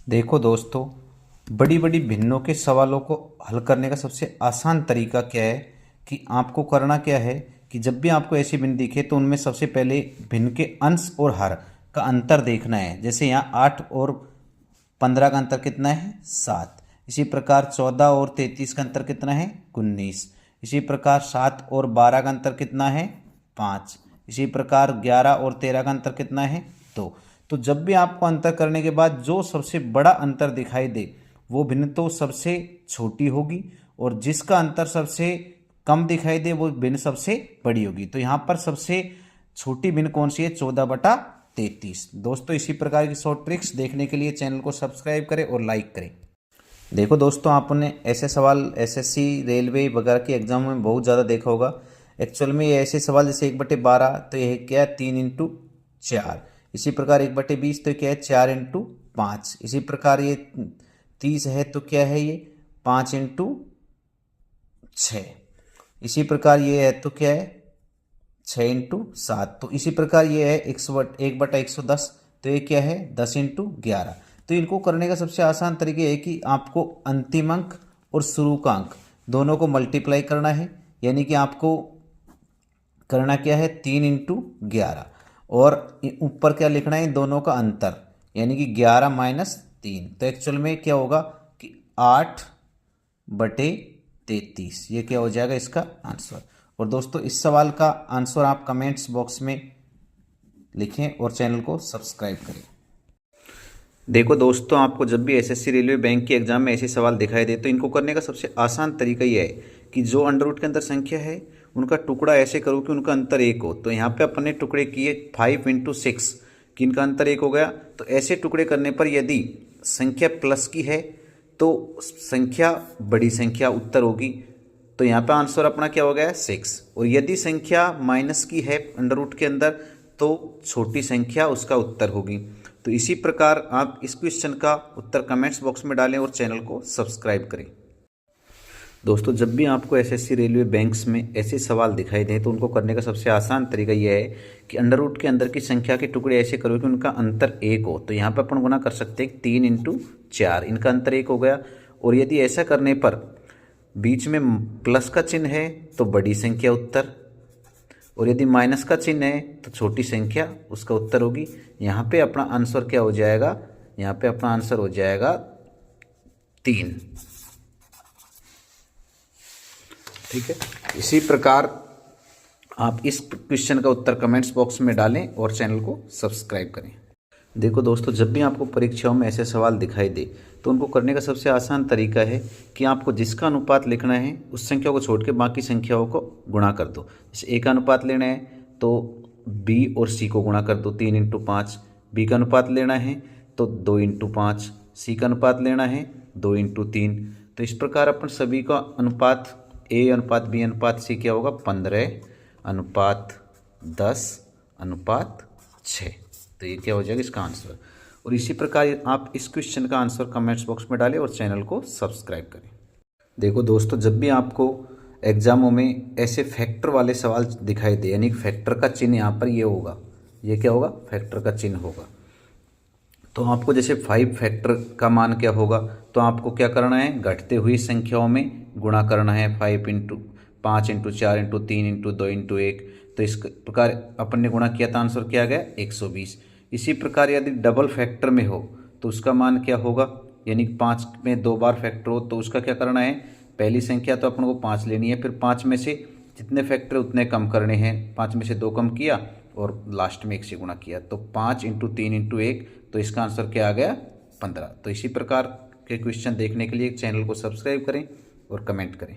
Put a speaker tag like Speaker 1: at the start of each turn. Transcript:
Speaker 1: देखो दोस्तों, बड़ी बड़ी भिन्नों के सवालों को हल करने का सबसे आसान तरीका क्या है कि आपको करना क्या है कि जब भी आपको ऐसी भिन्न दिखे तो उनमें सबसे पहले भिन्न के अंश और हर का अंतर देखना है। जैसे यहाँ 8 और 15 का अंतर कितना है? 7। इसी प्रकार 14 और 33 का अंतर कितना है? 19। इसी प्रकार 7 और 12 का अंतर कितना है? 5। इसी प्रकार 11 और 13 का अंतर कितना है? 2। तो जब भी आपको अंतर करने के बाद जो सबसे बड़ा अंतर दिखाई दे वो भिन्न तो सबसे छोटी होगी, और जिसका अंतर सबसे कम दिखाई दे वो भिन्न सबसे बड़ी होगी। तो यहाँ पर सबसे छोटी भिन्न कौन सी है? 14/33। दोस्तों, इसी प्रकार की शॉर्ट ट्रिक्स देखने के लिए चैनल को सब्सक्राइब करें और लाइक करें। देखो दोस्तों, आपने ऐसे सवाल एसएससी, रेलवे वगैरह के एग्जाम में बहुत ज़्यादा देखा होगा। एक्चुअल में ये ऐसे सवाल जैसे 1/12 तो यह क्या है? 3 × 4। इसी प्रकार 1/20 तो क्या है? 4 × 5। इसी प्रकार ये 30 है तो क्या है? ये 5 × 6। इसी प्रकार ये है तो क्या है? 6 × 7। तो इसी प्रकार ये है 1/110 तो ये क्या है? 10 × 11। तो इनको करने का सबसे आसान तरीका है कि आपको अंतिम अंक और शुरू का अंक दोनों को मल्टीप्लाई करना है। यानी कि आपको करना क्या है? 3 × 11, और ऊपर क्या लिखना है? दोनों का अंतर, यानी कि 11 - 3। तो एक्चुअल में क्या होगा कि 8/33। ये क्या हो जाएगा इसका आंसर। और दोस्तों, इस सवाल का आंसर आप कमेंट्स बॉक्स में लिखें और चैनल को सब्सक्राइब करें। देखो दोस्तों, आपको जब भी एसएससी, रेलवे, बैंक के एग्जाम में ऐसे सवाल दिखाई दे तो इनको करने का सबसे आसान तरीका यह है कि जो अंडर रूट के अंदर संख्या है उनका टुकड़ा ऐसे करो कि उनका अंतर 1 हो। तो यहाँ पे अपने टुकड़े किए 5 × 6 कि इनका अंतर 1 हो गया। तो ऐसे टुकड़े करने पर यदि संख्या प्लस की है तो संख्या बड़ी संख्या उत्तर होगी। तो यहाँ पे आंसर अपना क्या हो गया? 6। और यदि संख्या माइनस की है अंडर रूट के अंदर तो छोटी संख्या उसका उत्तर होगी। तो इसी प्रकार आप इस क्वेश्चन का उत्तर कमेंट्स बॉक्स में डालें और चैनल को सब्सक्राइब करें। दोस्तों, जब भी आपको एसएससी, रेलवे, बैंक्स में ऐसे सवाल दिखाई दें तो उनको करने का सबसे आसान तरीका यह है कि अंडर रूट के अंदर की संख्या के टुकड़े ऐसे करो कि उनका अंतर 1 हो। तो यहाँ पर अपन गुना कर सकते हैं 3 × 4, इनका अंतर 1 हो गया। और यदि ऐसा करने पर बीच में प्लस का चिन्ह है तो बड़ी संख्या उत्तर, और यदि माइनस का चिन्ह है तो छोटी संख्या उसका उत्तर होगी। यहाँ पे अपना आंसर क्या हो जाएगा? यहाँ पे अपना आंसर हो जाएगा 3। ठीक है। इसी प्रकार आप इस क्वेश्चन का उत्तर कमेंट्स बॉक्स में डालें और चैनल को सब्सक्राइब करें। देखो दोस्तों, जब भी आपको परीक्षाओं में ऐसे सवाल दिखाई दे तो उनको करने का सबसे आसान तरीका है कि आपको जिसका अनुपात लिखना है उस संख्या को छोड़ के बाकी संख्याओं को गुणा कर दो। जैसे ए का अनुपात लेना है तो बी और सी को गुणा कर दो 3 × 5। बी का अनुपात लेना है तो 2 × 5। सी का अनुपात लेना है 2 × 3। तो इस प्रकार अपन सभी का अनुपात ए अनुपात बी अनुपात सी क्या होगा? 15/10/6। तो ये क्या हो जाएगा इसका आंसर। और इसी प्रकार आप इस क्वेश्चन का आंसर कमेंट्स बॉक्स में डालें और चैनल को सब्सक्राइब करें। देखो दोस्तों, जब भी आपको एग्जामों में ऐसे फैक्टर वाले सवाल दिखाई दे, यानी फैक्टर का चिन्ह यहाँ पर ये होगा, ये क्या होगा? फैक्टर का चिन्ह होगा। तो आपको जैसे 5 फैक्टर का मान क्या होगा? तो आपको क्या करना है? घटते हुई संख्याओं में गुणा करना है। 5 × 5 × 4 × 3 × 2 × 1। तो इस प्रकार अपन ने गुणा किया था, आंसर क्या आ गया? 120। इसी प्रकार यदि डबल फैक्टर में हो तो उसका मान क्या होगा? यानी 5 में 2 बार फैक्टर हो तो उसका क्या करना है? पहली संख्या तो अपन को 5 लेनी है, फिर 5 में से जितने फैक्टर उतने कम करने हैं। 5 में से 2 कम किया और लास्ट में 1 से गुणा किया, तो 5 × 3 × 1। तो इसका आंसर क्या आ गया? 15। तो इसी प्रकार के क्वेश्चन देखने के लिए चैनल को सब्सक्राइब करें और कमेंट करें।